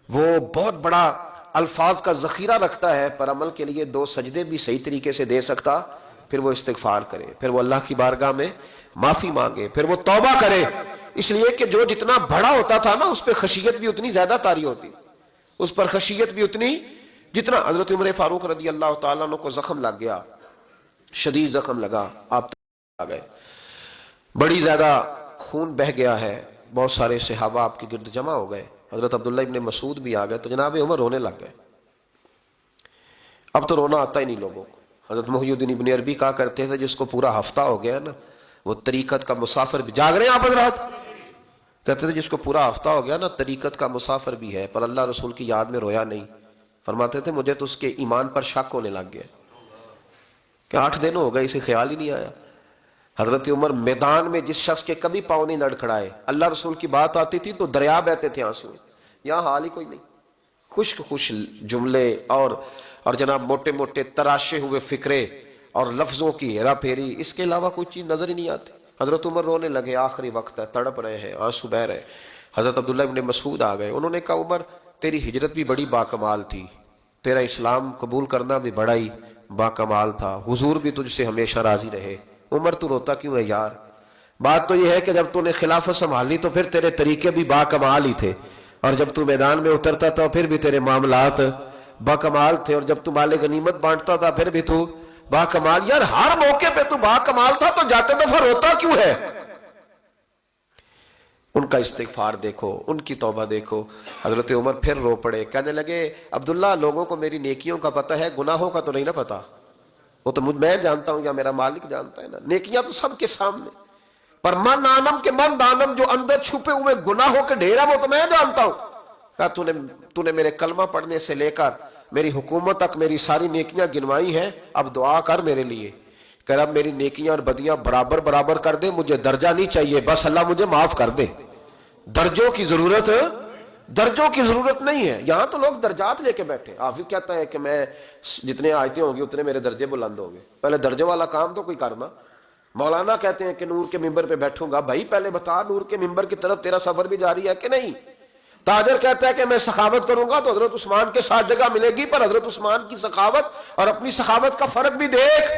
وہ بہت بڑا الفاظ کا ذخیرہ رکھتا ہے، پر عمل کے لیے دو سجدے بھی صحیح طریقے سے دے سکتا، پھر وہ استغفار کرے، پھر وہ اللہ کی بارگاہ میں معافی مانگے، پھر وہ توبہ کرے، اس لیے کہ جو جتنا بڑا ہوتا تھا نا اس پہ خشیت بھی اتنی زیادہ طاری ہوتی، اس پر خشیت بھی اتنی، جتنا حضرت عمر فاروق رضی اللہ تعالیٰ عنہ کو زخم لگ گیا، شدید زخم لگا، آپ آ گئے، بڑی زیادہ خون بہ گیا ہے، بہت سارے صحابہ آپ کے گرد جمع ہو گئے، حضرت عبداللہ ابن مسعود بھی آ گئے، تو جناب عمر رونے لگ گئے، اب تو رونا آتا ہی نہیں لوگوں کو۔ حضرت محی الدین ابن عربی کہا کرتے تھے جس کو پورا ہفتہ ہو گیا نا، وہ طریقت کا مسافر بھی، جاگ رہے ہیں آپ حضرات، کہتے تھے جس کو پورا ہفتہ ہو گیا نا طریقت کا مسافر بھی ہے، پر اللہ رسول کی یاد میں رویا نہیں۔ فرماتے تھے مجھے تو اس کے ایمان پر شک ہونے لگ گیا کہ 8 دن ہو گئے اسے خیال ہی نہیں آیا۔ حضرت عمر میدان میں جس شخص کے کبھی پاؤں نہیں لڑکھڑائے، اللہ رسول کی بات آتی تھی تو دریا بہتے تھے آنسو، یہاں حال ہی کوئی نہیں، خشک خشک جملے اور جناب موٹے موٹے تراشے ہوئے فکرے اور لفظوں کی ہیرا پھیری، اس کے علاوہ کوئی چیز نظر ہی نہیں آتی۔ حضرت عمر رونے لگے، آخری وقت ہے، تڑپ رہے ہیں، آنسو بہ رہے۔ حضرت عبداللہ ابن مسعود آ گئے، انہوں نے کہا عمر تیری ہجرت بھی بڑی باکمال تھی، تیرا اسلام قبول کرنا بھی بڑا ہی باکمال تھا، حضور بھی تجھ سے ہمیشہ راضی رہے۔ عمر تو روتا کیوں ہے یار؟ بات تو یہ ہے کہ جب تو نے خلافت سنبھالی تو پھر تیرے طریقے بھی باکمال ہی تھے، اور جب تو میدان میں اترتا تھا پھر بھی تیرے معاملات باکمال تھے، اور جب تو مال غنیمت بانٹتا تھا پھر بھی تو باکمال، یار ہر موقع پہ تو باکمال تھا، تو جاتے دفعہ روتا کیوں ہے؟ ان کا استغفار دیکھو، ان کی توبہ دیکھو۔ حضرت عمر پھر رو پڑے، کہنے لگے عبداللہ لوگوں کو میری نیکیوں کا پتہ ہے، گناہوں کا تو نہیں نہ پتہ، وہ تو میں جانتا ہوں یا میرا مالک جانتا ہے نا، نیکیاں تو سب کے سامنے، پر من آنم کے من دانم، جو اندر چھپے ہوئے گناہوں کے ڈھیر ہیں وہ تو میں جانتا ہوں۔ کہا تو نے میرے کلمہ پڑھنے سے لے کر میری حکومت تک میری ساری نیکیاں گنوائی ہیں، اب دعا کر میرے لیے کہ رب میری نیکیاں اور بدیاں برابر برابر کر دے، مجھے درجہ نہیں چاہیے، بس اللہ مجھے معاف کر دے، درجوں کی ضرورت نہیں ہے۔ یہاں تو لوگ درجات لے کے بیٹھے، حافظ کہتا ہے کہ میں جتنے آیتیں ہوں گی اتنے میرے درجے بلند ہوں گے، پہلے درجے والا کام تو کوئی کرنا۔ مولانا کہتے ہیں کہ نور کے ممبر پہ بیٹھوں گا، بھائی پہلے بتا نور کے ممبر کی طرف تیرا سفر بھی جاری ہے کہ نہیں؟ تاجر کہتا ہے کہ میں سخاوت کروں گا تو حضرت عثمان کے ساتھ جگہ ملے گی، پر حضرت عثمان کی سخاوت اور اپنی سخاوت کا فرق بھی دیکھ۔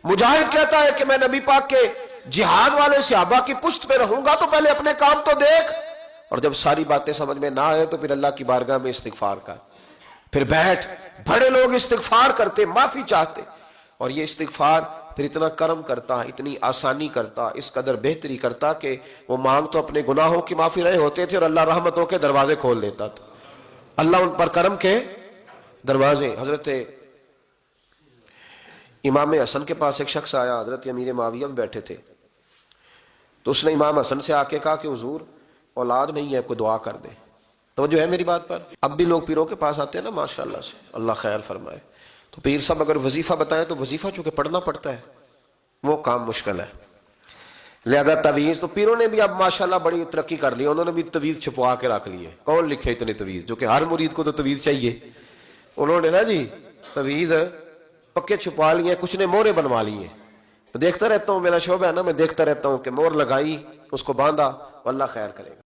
مجاہد کہتا ہے کہ میں نبی پاک کے جہاد والے صحابہ کی پشت پہ رہوں گا، تو پہلے اپنے کام تو دیکھ، اور جب ساری باتیں سمجھ میں نہ آئے تو پھر اللہ کی بارگاہ میں استغفار کر، پھر بیٹھ۔ بڑے لوگ استغفار کرتے، معافی چاہتے، اور یہ استغفار پھر اتنا کرم کرتا، اتنی آسانی کرتا، اس قدر بہتری کرتا کہ وہ مانگ تو اپنے گناہوں کی معافی رہے ہوتے تھے اور اللہ رحمتوں کے دروازے کھول دیتا تھا، اللہ ان پر کرم کے دروازے۔ حضرت امام حسن کے پاس ایک شخص آیا، حضرت امیر معاویہ میں بیٹھے تھے، تو اس نے امام حسن سے آ کے کہا کہ حضور اولاد نہیں ہے، کوئی دعا کر دے۔ توجہ ہے میری بات پر؟ اب بھی لوگ پیروں کے پاس آتے ہیں نا ماشاءاللہ سے، اللہ خیر فرمائے، تو پیر صاحب اگر وظیفہ بتائیں تو وظیفہ چونکہ پڑھنا پڑتا ہے، وہ کام مشکل ہے، لہذا تویز تو پیروں نے بھی اب ماشاءاللہ بڑی ترقی کر لی، انہوں نے بھی تویز چھپوا کے رکھ لی ہے، کون لکھے اتنے تویز، جو کہ ہر مرید کو تو تویز چاہیے، انہوں نے نا جی تویز پکے چھپا لیے، کچھ نے مورے بنوا لی ہیں، تو دیکھتا رہتا ہوں، میرا شعبہ ہے نا، میں دیکھتا رہتا ہوں کہ مور لگائی، اس کو باندھا، اللہ خیر کرے گا۔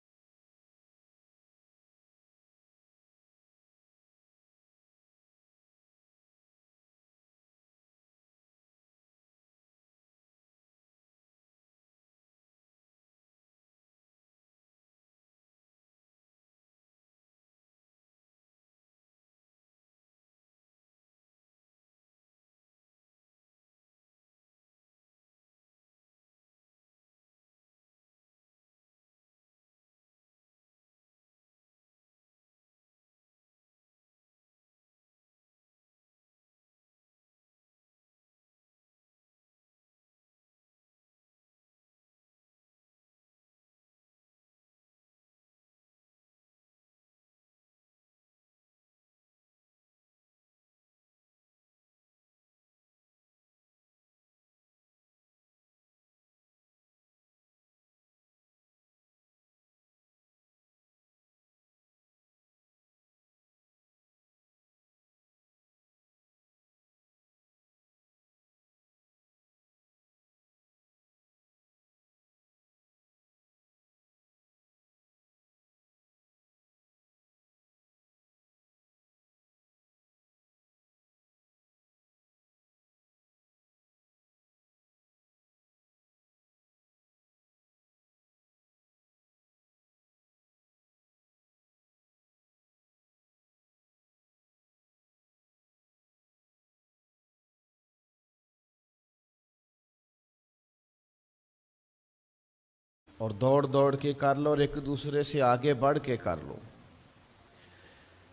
اور دوڑ دوڑ کے کر لو اور ایک دوسرے سے آگے بڑھ کے کر لو۔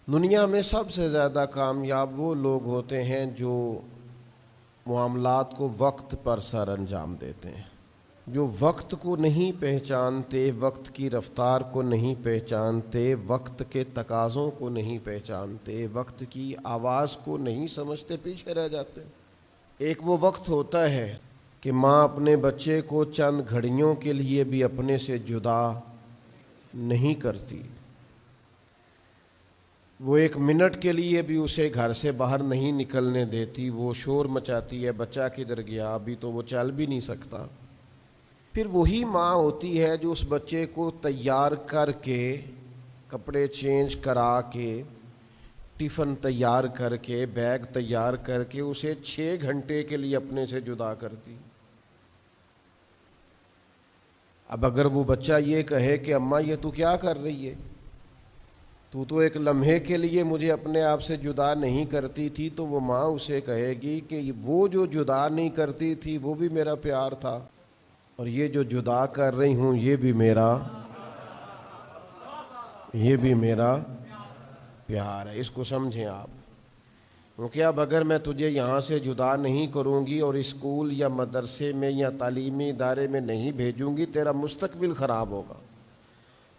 دنیا میں سب سے زیادہ کامیاب وہ لوگ ہوتے ہیں جو معاملات کو وقت پر سر انجام دیتے ہیں، جو وقت کو نہیں پہچانتے، وقت کی رفتار کو نہیں پہچانتے، وقت کے تقاضوں کو نہیں پہچانتے، وقت کی آواز کو نہیں سمجھتے، پیچھے رہ جاتے ہیں۔ ایک وہ وقت ہوتا ہے کہ ماں اپنے بچے کو چند گھڑیوں کے لیے بھی اپنے سے جدا نہیں کرتی، وہ ایک منٹ کے لیے بھی اسے گھر سے باہر نہیں نکلنے دیتی، وہ شور مچاتی ہے، بچہ کدھر گیا، ابھی تو وہ چل بھی نہیں سکتا۔ پھر وہی ماں ہوتی ہے جو اس بچے کو تیار کر کے، کپڑے چینج کرا کے، ٹفن تیار کر کے، بیگ تیار کر کے اسے 6 گھنٹے کے لیے اپنے سے جدا کرتی۔ اب اگر وہ بچہ یہ کہے کہ اماں یہ تو کیا کر رہی ہے، تو ایک لمحے کے لیے مجھے اپنے آپ سے جدا نہیں کرتی تھی، تو وہ ماں اسے کہے گی کہ وہ جو جدا نہیں کرتی تھی وہ بھی میرا پیار تھا، اور یہ جو جدا کر رہی ہوں یہ بھی میرا پیار ہے۔ اس کو سمجھیں آپ، کیونکہ اب اگر میں تجھے یہاں سے جدا نہیں کروں گی اور اسکول یا مدرسے میں یا تعلیمی ادارے میں نہیں بھیجوں گی، تیرا مستقبل خراب ہوگا۔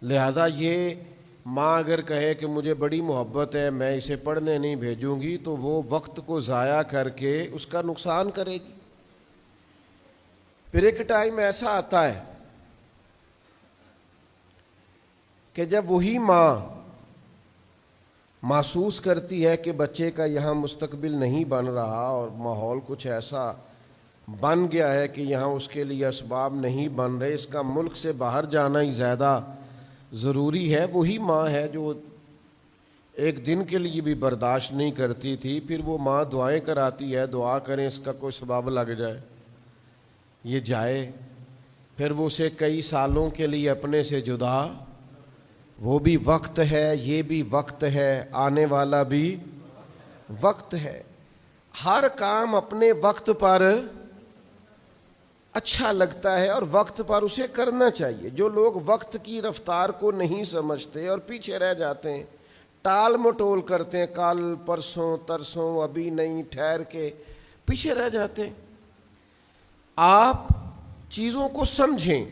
لہذا یہ ماں اگر کہے کہ مجھے بڑی محبت ہے، میں اسے پڑھنے نہیں بھیجوں گی، تو وہ وقت کو ضائع کر کے اس کا نقصان کرے گی۔ پھر ایک ٹائم ایسا آتا ہے کہ جب وہی ماں محسوس کرتی ہے کہ بچے کا یہاں مستقبل نہیں بن رہا اور ماحول کچھ ایسا بن گیا ہے کہ یہاں اس کے لیے اسباب نہیں بن رہے، اس کا ملک سے باہر جانا ہی زیادہ ضروری ہے، وہی ماں ہے جو ایک دن کے لیے بھی برداشت نہیں کرتی تھی۔ پھر وہ ماں دعائیں کراتی ہے، دعا کریں اس کا کوئی سبب لگ جائے، یہ جائے۔ پھر وہ اسے کئی سالوں کے لیے اپنے سے جدا، وہ بھی وقت ہے، یہ بھی وقت ہے، آنے والا بھی وقت ہے۔ ہر کام اپنے وقت پر اچھا لگتا ہے اور وقت پر اسے کرنا چاہیے۔ جو لوگ وقت کی رفتار کو نہیں سمجھتے اور پیچھے رہ جاتے ہیں، ٹال مٹول کرتے ہیں، کل پرسوں ترسوں، ابھی نہیں، ٹھہر کے، پیچھے رہ جاتے ہیں۔ آپ چیزوں کو سمجھیں،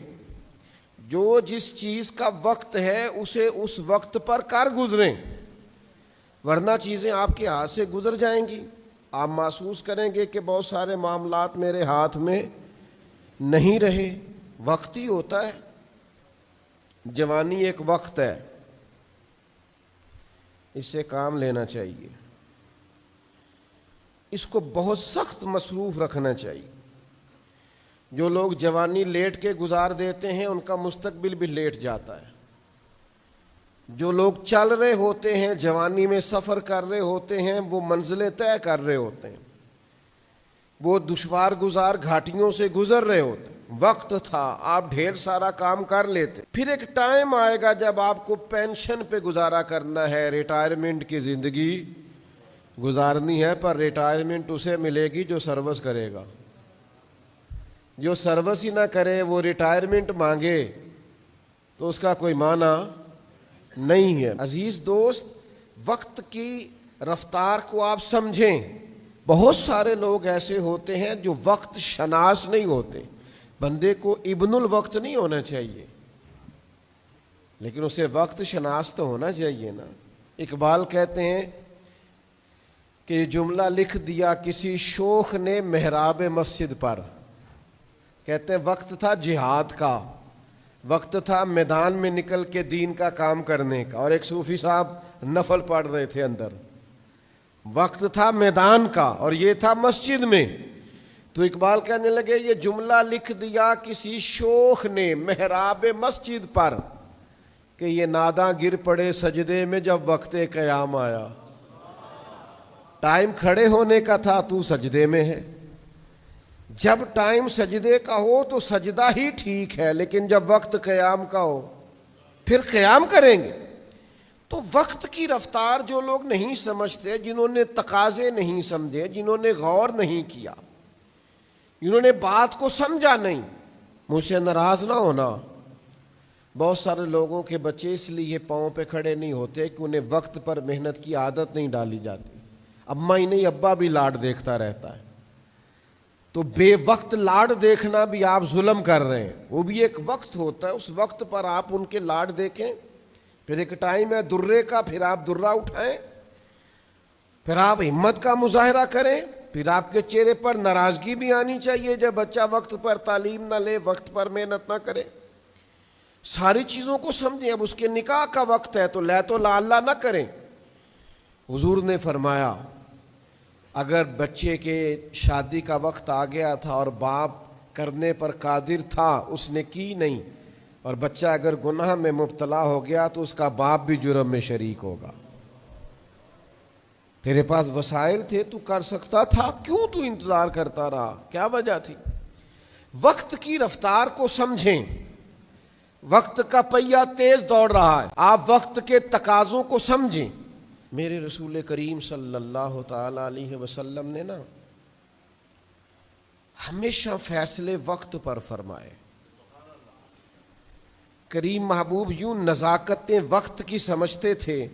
جو جس چیز کا وقت ہے اسے اس وقت پر کر گزریں، ورنہ چیزیں آپ کے ہاتھ سے گزر جائیں گی۔ آپ محسوس کریں گے کہ بہت سارے معاملات میرے ہاتھ میں نہیں رہے۔ وقت ہی ہوتا ہے، جوانی ایک وقت ہے، اس سے کام لینا چاہیے، اس کو بہت سخت مصروف رکھنا چاہیے۔ جو لوگ جوانی لیٹ کے گزار دیتے ہیں ان کا مستقبل بھی لیٹ جاتا ہے۔ جو لوگ چل رہے ہوتے ہیں، جوانی میں سفر کر رہے ہوتے ہیں، وہ منزلیں طے کر رہے ہوتے ہیں، وہ دشوار گزار گھاٹیوں سے گزر رہے ہوتے ہیں۔ وقت تھا، آپ ڈھیر سارا کام کر لیتے۔ پھر ایک ٹائم آئے گا جب آپ کو پینشن پہ گزارا کرنا ہے، ریٹائرمنٹ کی زندگی گزارنی ہے، پر ریٹائرمنٹ اسے ملے گی جو سروس کرے گا۔ جو سروس ہی نہ کرے، وہ ریٹائرمنٹ مانگے تو اس کا کوئی معنی نہیں ہے۔ عزیز دوست، وقت کی رفتار کو آپ سمجھیں۔ بہت سارے لوگ ایسے ہوتے ہیں جو وقت شناس نہیں ہوتے۔ بندے کو ابن الوقت نہیں ہونا چاہیے، لیکن اسے وقت شناس تو ہونا چاہیے نا۔ اقبال کہتے ہیں کہ یہ جملہ لکھ دیا کسی شوخ نے محراب مسجد پر۔ کہتے ہیں وقت تھا جہاد کا، وقت تھا میدان میں نکل کے دین کا کام کرنے کا، اور ایک صوفی صاحب نفل پڑھ رہے تھے اندر۔ وقت تھا میدان کا اور یہ تھا مسجد میں۔ تو اقبال کہنے لگے یہ جملہ لکھ دیا کسی شوخ نے محراب مسجد پر، کہ یہ ناداں گر پڑے سجدے میں جب وقت قیام آیا۔ ٹائم کھڑے ہونے کا تھا، تو سجدے میں ہے۔ جب ٹائم سجدے کا ہو تو سجدہ ہی ٹھیک ہے، لیکن جب وقت قیام کا ہو پھر قیام کریں گے۔ تو وقت کی رفتار جو لوگ نہیں سمجھتے، جنہوں نے تقاضے نہیں سمجھے، جنہوں نے غور نہیں کیا، جنہوں نے بات کو سمجھا نہیں، مجھ سے ناراض نہ ہونا، بہت سارے لوگوں کے بچے اس لیے پاؤں پہ کھڑے نہیں ہوتے کہ انہیں وقت پر محنت کی عادت نہیں ڈالی جاتی. اماں ہی نہیں ابا بھی لاڈ دیکھتا رہتا ہے. تو بے وقت لاڈ دیکھنا بھی آپ ظلم کر رہے ہیں. وہ بھی ایک وقت ہوتا ہے, اس وقت پر آپ ان کے لاڈ دیکھیں. پھر ایک ٹائم ہے درے کا, پھر آپ درہ اٹھائیں, پھر آپ ہمت کا مظاہرہ کریں, پھر آپ کے چہرے پر ناراضگی بھی آنی چاہیے جب بچہ وقت پر تعلیم نہ لے, وقت پر محنت نہ کرے. ساری چیزوں کو سمجھیں. اب اس کے نکاح کا وقت ہے تو لا اللہ نہ کریں. حضور نے فرمایا اگر بچے کے شادی کا وقت آ گیا تھا اور باپ کرنے پر قادر تھا, اس نے کی نہیں, اور بچہ اگر گناہ میں مبتلا ہو گیا تو اس کا باپ بھی جرم میں شریک ہوگا. تیرے پاس وسائل تھے, تو کر سکتا تھا, کیوں تو انتظار کرتا رہا؟ کیا وجہ تھی؟ وقت کی رفتار کو سمجھیں. وقت کا پہیہ تیز دوڑ رہا ہے, آپ وقت کے تقاضوں کو سمجھیں. میرے رسول کریم صلی اللہ تعالی علیہ وسلم نے نا ہمیشہ فیصلے وقت پر فرمائے. کریم محبوب یوں نزاکتیں وقت کی سمجھتے تھے,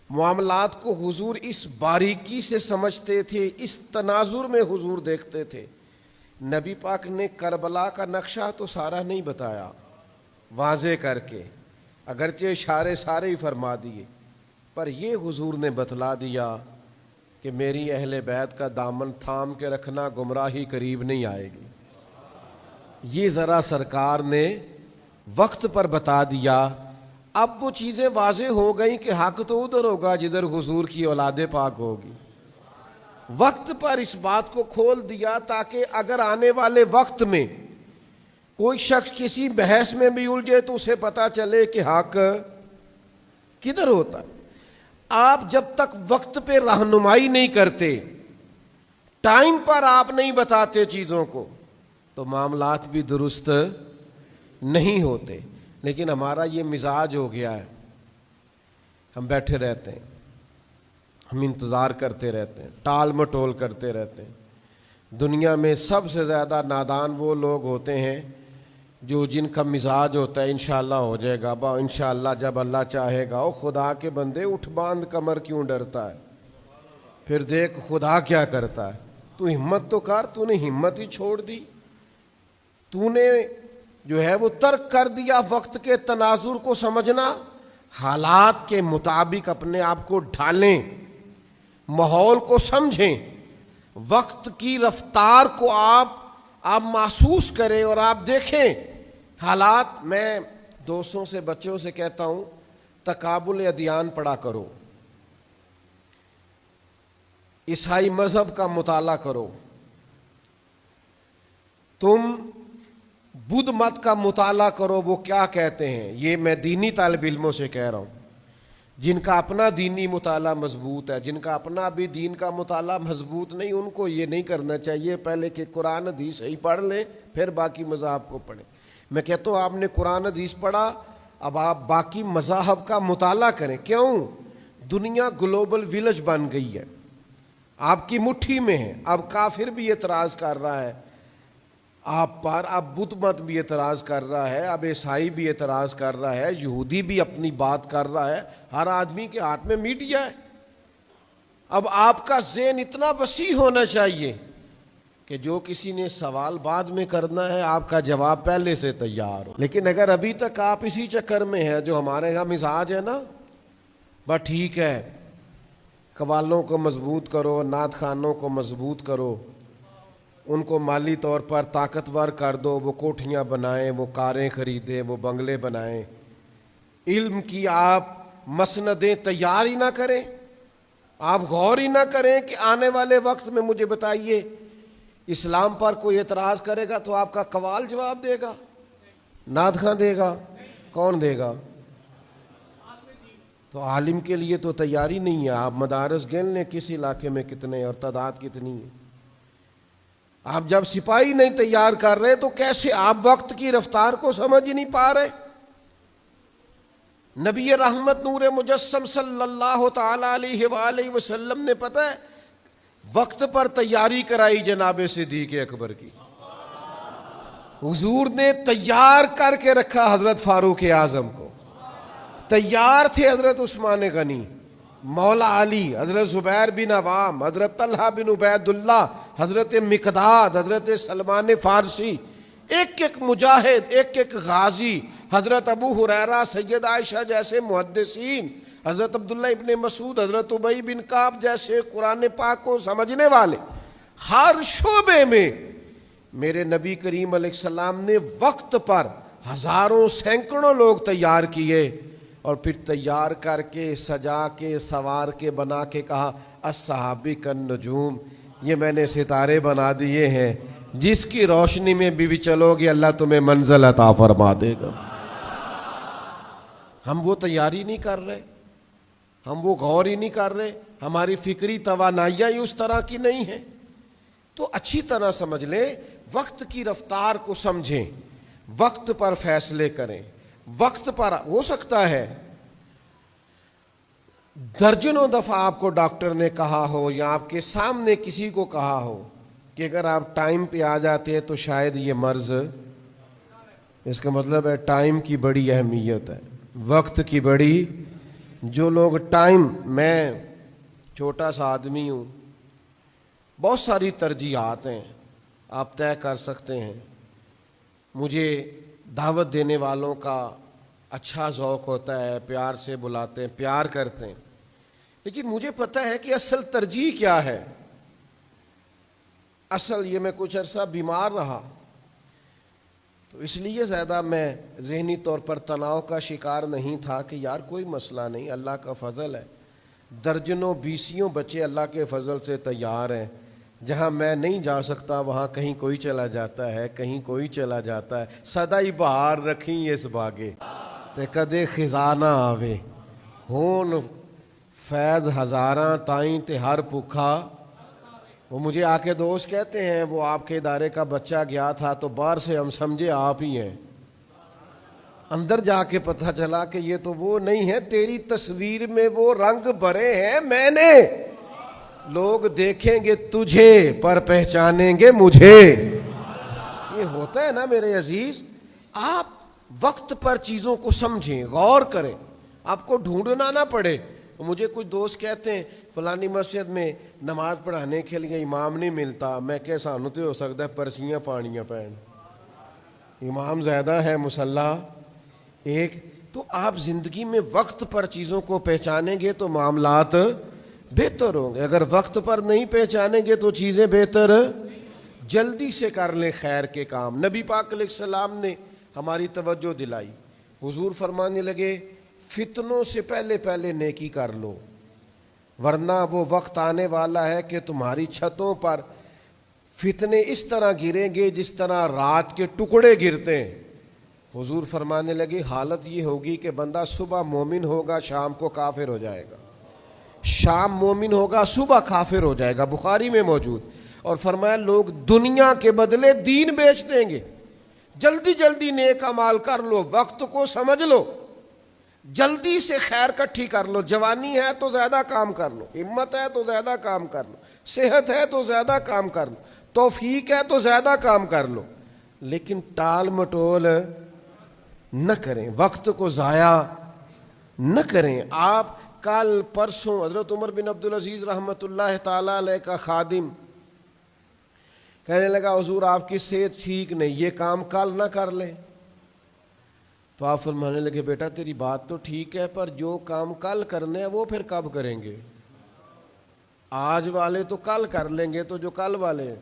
معاملات کو حضور اس باریکی سے سمجھتے تھے, اس تناظر میں حضور دیکھتے تھے. نبی پاک نے کربلا کا نقشہ تو سارا نہیں بتایا واضح کر کے, اگرچہ اشارے سارے ہی فرما دیے, پر یہ حضور نے بتلا دیا کہ میری اہل بیت کا دامن تھام کے رکھنا, گمراہی قریب نہیں آئے گی. یہ ذرا سرکار نے وقت پر بتا دیا. اب وہ چیزیں واضح ہو گئیں کہ حق تو ادھر ہوگا جدھر حضور کی اولاد پاک ہوگی. وقت پر اس بات کو کھول دیا تاکہ اگر آنے والے وقت میں کوئی شخص کسی بحث میں بھی الجھے تو اسے پتا چلے کہ حق کدھر ہوتا ہے. آپ جب تک وقت پہ رہنمائی نہیں کرتے, ٹائم پر آپ نہیں بتاتے چیزوں کو, تو معاملات بھی درست نہیں ہوتے. لیکن ہمارا یہ مزاج ہو گیا ہے, ہم بیٹھے رہتے ہیں, ہم انتظار کرتے رہتے ہیں, ٹال مٹول کرتے رہتے ہیں. دنیا میں سب سے زیادہ نادان وہ لوگ ہوتے ہیں جو جن کا مزاج ہوتا ہے انشاءاللہ ہو جائے گا, انشاءاللہ جب اللہ چاہے گا. او خدا کے بندے, اٹھ باندھ کمر کیوں ڈرتا ہے؟ پھر دیکھ خدا کیا کرتا ہے. تو ہمت تو کر, تو نے ہمت ہی چھوڑ دی. تو نے جو ہے وہ ترک کر دیا وقت کے تناظر کو سمجھنا. حالات کے مطابق اپنے آپ کو ڈھالیں, ماحول کو سمجھیں, وقت کی رفتار کو آپ محسوس کریں اور آپ دیکھیں حالات. میں دوستوں سے, بچوں سے کہتا ہوں تقابل ادیان پڑھا کرو, عیسائی مذہب کا مطالعہ کرو, تم بدھ مت کا مطالعہ کرو, وہ کیا کہتے ہیں. یہ میں دینی طالب علموں سے کہہ رہا ہوں جن کا اپنا دینی مطالعہ مضبوط ہے. جن کا اپنا بھی دین کا مطالعہ مضبوط نہیں, ان کو یہ نہیں کرنا چاہیے. پہلے کہ قرآن حدیث ہی پڑھ لیں, پھر باقی مذاہب کو پڑھیں. میں کہتا ہوں آپ نے قرآن حدیث پڑھا, اب آپ باقی مذاہب کا مطالعہ کریں. کیوں؟ دنیا گلوبل ویلج بن گئی ہے, آپ کی مٹھی میں ہے. اب کافر بھی اعتراض کر رہا ہے آپ پر, اب بدھ مت بھی اعتراض کر رہا ہے, اب عیسائی بھی اعتراض کر رہا ہے, یہودی بھی اپنی بات کر رہا ہے. ہر آدمی کے ہاتھ میں میڈیا ہے. اب آپ کا ذہن اتنا وسیع ہونا چاہیے کہ جو کسی نے سوال بعد میں کرنا ہے آپ کا جواب پہلے سے تیار ہو. لیکن اگر ابھی تک آپ اسی چکر میں ہیں جو ہمارے یہاں مزاج ہے نا, بس ٹھیک ہے, قوالوں کو مضبوط کرو, نعت خوانوں کو مضبوط کرو, ان کو مالی طور پر طاقتور کر دو, وہ کوٹھیاں بنائیں, وہ کاریں خریدیں, وہ بنگلے بنائیں. علم کی آپ مسندیں تیار ہی نہ کریں, آپ غور ہی نہ کریں کہ آنے والے وقت میں مجھے بتائیے اسلام پر کوئی اعتراض کرے گا تو آپ کا قوال جواب دے گا, نعت خواں دے گا, کون دے گا؟ تو عالم کے لیے تو تیاری نہیں ہے. آپ مدارس گن لیں کس علاقے میں کتنے اور تعداد کتنی ہے. آپ جب سپاہی نہیں تیار کر رہے تو کیسے آپ وقت کی رفتار کو سمجھ ہی نہیں پا رہے. نبی رحمت نور مجسم صلی اللہ تعالی علیہ وآلہ وسلم نے پتہ ہے وقت پر تیاری کرائی جناب صدیق اکبر کی. حضور نے تیار کر کے رکھا حضرت فاروق اعظم کو، تیار تھے حضرت عثمان غنی، مولا علی، حضرت زبیر بن عوام، حضرت طلحہ بن عبید اللہ، حضرت مقداد، حضرت سلمان فارسی، ایک ایک مجاہد، ایک ایک غازی، حضرت ابو ہریرہ، سید عائشہ جیسے محدثین، حضرت عبداللہ ابن مسعود، حضرت ابی بن کعب جیسے قرآن پاک کو سمجھنے والے، ہر شعبے میں میرے نبی کریم علیہ السلام نے وقت پر ہزاروں سینکڑوں لوگ تیار کیے، اور پھر تیار کر کے سجا کے سوار کے بنا کے کہا الصحابی کالنجوم، یہ میں نے ستارے بنا دیے ہیں، جس کی روشنی میں بھی چلو گے اللہ تمہیں منزل عطا فرما دے گا۔ ہم وہ تیاری نہیں کر رہے، ہم وہ غور ہی نہیں کر رہے، ہماری فکری توانائیاں ہی اس طرح کی نہیں ہیں۔ تو اچھی طرح سمجھ لیں، وقت کی رفتار کو سمجھیں، وقت پر فیصلے کریں، وقت پر ہو سکتا ہے درجنوں دفعہ آپ کو ڈاکٹر نے کہا ہو یا آپ کے سامنے کسی کو کہا ہو کہ اگر آپ ٹائم پہ آ جاتے ہیں تو شاید یہ مرض، اس کا مطلب ہے ٹائم کی بڑی اہمیت ہے، وقت کی بڑی، جو لوگ ٹائم، میں چھوٹا سا آدمی ہوں، بہت ساری ترجیحات ہیں آپ طے کر سکتے ہیں، مجھے دعوت دینے والوں کا اچھا ذوق ہوتا ہے، پیار سے بلاتے ہیں، پیار کرتے ہیں، لیکن مجھے پتہ ہے کہ اصل ترجیح کیا ہے۔ اصل یہ میں کچھ عرصہ بیمار رہا تو اس لیے زیادہ میں ذہنی طور پر تناؤ کا شکار نہیں تھا کہ یار کوئی مسئلہ نہیں، اللہ کا فضل ہے، درجنوں بیسیوں بچے اللہ کے فضل سے تیار ہیں، جہاں میں نہیں جا سکتا وہاں کہیں کوئی چلا جاتا ہے، کہیں کوئی چلا جاتا ہے، سدا ہی بہار رکھیں اس باغے تے کدے خزانہ آوے، ہون فیض ہزاراں تائیں تے ہر بھوکھا۔ وہ مجھے آ کے دوست کہتے ہیں وہ آپ کے ادارے کا بچہ گیا تھا تو باہر سے ہم سمجھے آپ ہی ہیں، اندر جا کے پتہ چلا کہ یہ تو وہ نہیں ہے، تیری تصویر میں وہ رنگ بھرے ہیں میں نے، لوگ دیکھیں گے تجھے پر پہچانیں گے مجھے۔ یہ ہوتا ہے نا میرے عزیز، آپ وقت پر چیزوں کو سمجھیں، غور کریں، آپ کو ڈھونڈنا نہ پڑے۔ مجھے کچھ دوست کہتے ہیں فلانی مسجد میں نماز پڑھانے کے لیے امام نہیں ملتا، میں کہ سانو تو ہو سکتا ہے پرچیاں پانیاں پہن، امام زیادہ ہے مسلح ایک۔ تو آپ زندگی میں وقت پر چیزوں کو پہچانیں گے تو معاملات بہتر ہوں گے، اگر وقت پر نہیں پہچانیں گے تو چیزیں بہتر، جلدی سے کر لیں خیر کے کام۔ نبی پاک علیہ السلام نے ہماری توجہ دلائی، حضور فرمانے لگے فتنوں سے پہلے پہلے نیکی کر لو، ورنہ وہ وقت آنے والا ہے کہ تمہاری چھتوں پر فتنے اس طرح گریں گے جس طرح رات کے ٹکڑے گرتے ہیں۔ حضور فرمانے لگے حالت یہ ہوگی کہ بندہ صبح مومن ہوگا شام کو کافر ہو جائے گا، شام مومن ہوگا صبح کافر ہو جائے گا، بخاری میں موجود۔ اور فرمایا لوگ دنیا کے بدلے دین بیچ دیں گے، جلدی جلدی نیک اعمال کر لو، وقت کو سمجھ لو، جلدی سے خیر کٹھی کر لو، جوانی ہے تو زیادہ کام کر لو، ہمت ہے تو زیادہ کام کر لو، صحت ہے تو زیادہ کام کر لو، توفیق ہے تو زیادہ کام کر لو، لیکن ٹال مٹول نہ کریں، وقت کو ضائع نہ کریں۔ آپ کل پرسوں حضرت عمر بن عبدالعزیز رحمۃ اللہ تعالی علیہ کا خادم کہنے لگا حضور آپ کی صحت ٹھیک نہیں، یہ کام کل نہ کر لیں؟ تو آپ فرمانے لگے بیٹا تیری بات تو ٹھیک ہے، پر جو کام کل کرنے ہیں وہ پھر کب کریں گے؟ آج والے تو کل کر لیں گے، تو جو کل والے ہیں